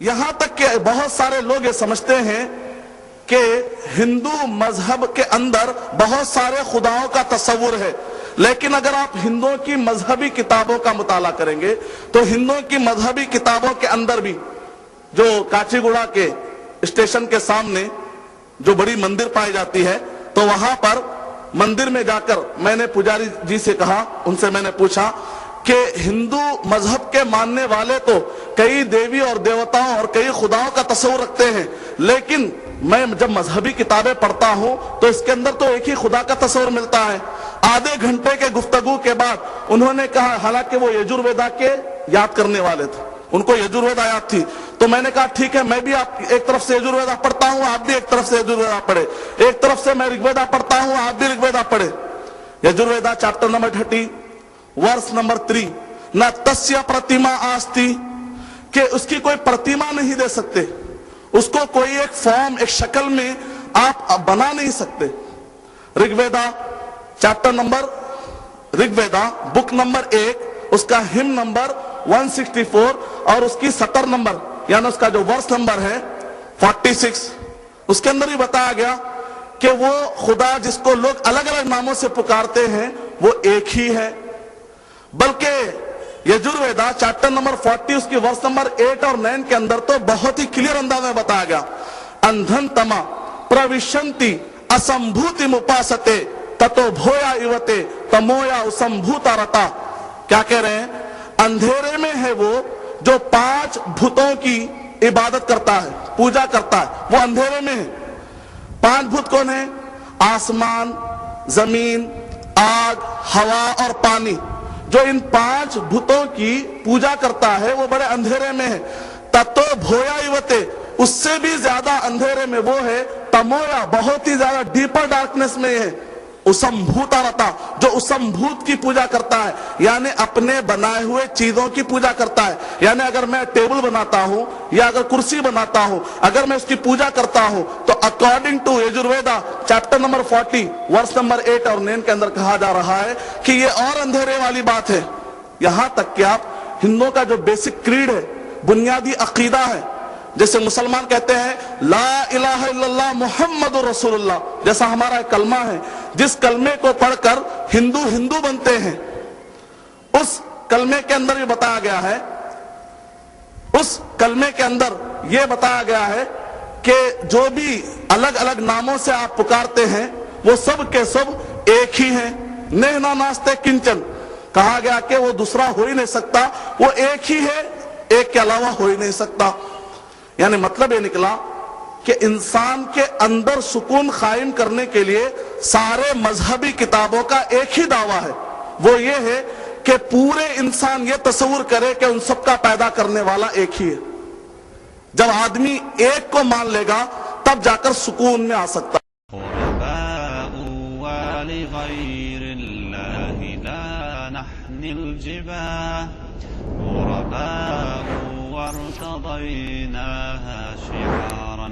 یہاں تک کہ بہت سارے لوگ یہ سمجھتے ہیں کہ ہندو مذہب کے اندر بہت سارے خداؤں کا تصور ہے، لیکن اگر آپ ہندوؤں کی مذہبی کتابوں کا مطالعہ کریں گے تو ہندوؤں کی مذہبی کتابوں کے اندر بھی جو کاچی گوڑا کے اسٹیشن کے سامنے جو بڑی مندر پائی جاتی ہے، تو وہاں پر مندر میں جا کر میں نے پجاری جی سے کہا، ان سے میں نے پوچھا کہ ہندو مذہب کے ماننے والے تو کئی دیوی اور دیوتاؤں اور کئی خداؤں کا تصور رکھتے ہیں، لیکن میں جب مذہبی کتابیں پڑھتا ہوں تو اس کے اندر تو ایک ہی خدا کا تصور ملتا ہے۔ آدھے گھنٹے کے گفتگو کے بعد انہوں نے کہا، حالانکہ وہ یجورویدا کے یاد کرنے والے تھے، ان کو یجورویدا یاد تھی، تو میں نے کہا ٹھیک ہے، میں بھی آپ ایک طرف سے یجورویدا پڑھتا ہوں، آپ بھی ایک طرف سے یجورویدا پڑھے، ایک طرف سے میں رگویدا پڑھتا ہوں، آپ بھی رگویدا پڑھے۔ یجورویدا چیپٹر نمبر 30 ورس نمبر 3، نہ تسیہ پرتیما آستی، کہ اس کی کوئی پرتیما نہیں دے سکتے، اس کو کوئی ایک فارم، ایک شکل میں آپ بنا نہیں سکتے۔ رگویدا چیپٹر نمبر، رگویدا بک نمبر 1، اس کا ہم نمبر 164 اور اس کی سطر نمبر، یعنی اس کا جو ورس نمبر ہے 46، اس کے اندر ہی بتایا گیا کہ وہ خدا جس کو لوگ الگ الگ ناموں سے پکارتے ہیں وہ ایک ہی ہے۔ بلکہ یجورویدا چیپٹر نمبر 40 اس کی ورس نمبر 8 اور 9 کے اندر تو بہت ہی کلیئر انداز میں بتایا گیا، اندھن تما پروشنتی اسمبھوتی مپاستے تتو بھویا ایوتے تمویا اسمبھوتا رتا۔ کیا کہہ رہے ہیں؟ اندھیرے میں ہے وہ جو 5 بھوتوں کی عبادت کرتا ہے، پوجا کرتا ہے، وہ اندھیرے میں ہے۔ 5 بھوت کون ہیں؟ آسمان، زمین، آگ، ہوا اور پانی۔ جو ان 5 بھوتوں کی پوجا کرتا ہے وہ بڑے اندھیرے میں ہے۔ تتو بھویا ایوتے، اس سے بھی زیادہ اندھیرے میں وہ ہے تمویا، بہت ہی زیادہ ڈیپر ڈارکنس میں ہے اسمبھوتا رتا، جو اسمبھوت کی پوجا کرتا ہے، یعنی اپنے بنائے ہوئے چیزوں کی پوجا کرتا ہے۔ یعنی اگر میں ٹیبل بناتا ہوں یا اگر کرسی بناتا ہوں، اگر میں اس کی پوجا کرتا ہوں تو according to Yajurveda chapter number 40 verse number 8 اور 9 کے اندر کہا جا رہا ہے کہ یہ اور اندھیرے والی بات ہے۔ یہاں تک کہ آپ ہندوؤں کا جو بیسک کریڈ ہے، بنیادی عقیدہ ہے، جیسے مسلمان کہتے ہیں لا الہ الا اللہ محمد رسول اللہ، جیسا ہمارا ایک کلمہ ہے، جس کلمے کو پڑھ کر ہندو بنتے ہیں، اس کلمے کے اندر یہ بتایا گیا ہے، اس کلمے کے اندر یہ بتایا گیا ہے کہ جو بھی الگ الگ ناموں سے آپ پکارتے ہیں وہ سب کے سب ایک ہی ہیں۔ نہ ناستے کنچن، کہا گیا کہ وہ دوسرا ہو ہی نہیں سکتا، وہ ایک ہی ہے، ایک کے علاوہ ہو ہی نہیں سکتا۔ یعنی مطلب یہ نکلا کہ انسان کے اندر سکون قائم کرنے کے لیے سارے مذہبی کتابوں کا ایک ہی دعویٰ ہے، وہ یہ ہے کہ پورے انسان یہ تصور کرے کہ ان سب کا پیدا کرنے والا ایک ہی ہے۔ جب آدمی ایک کو مان لے گا تب جا کر سکون میں آ سکتا ہے۔ وارتضيناها شعارا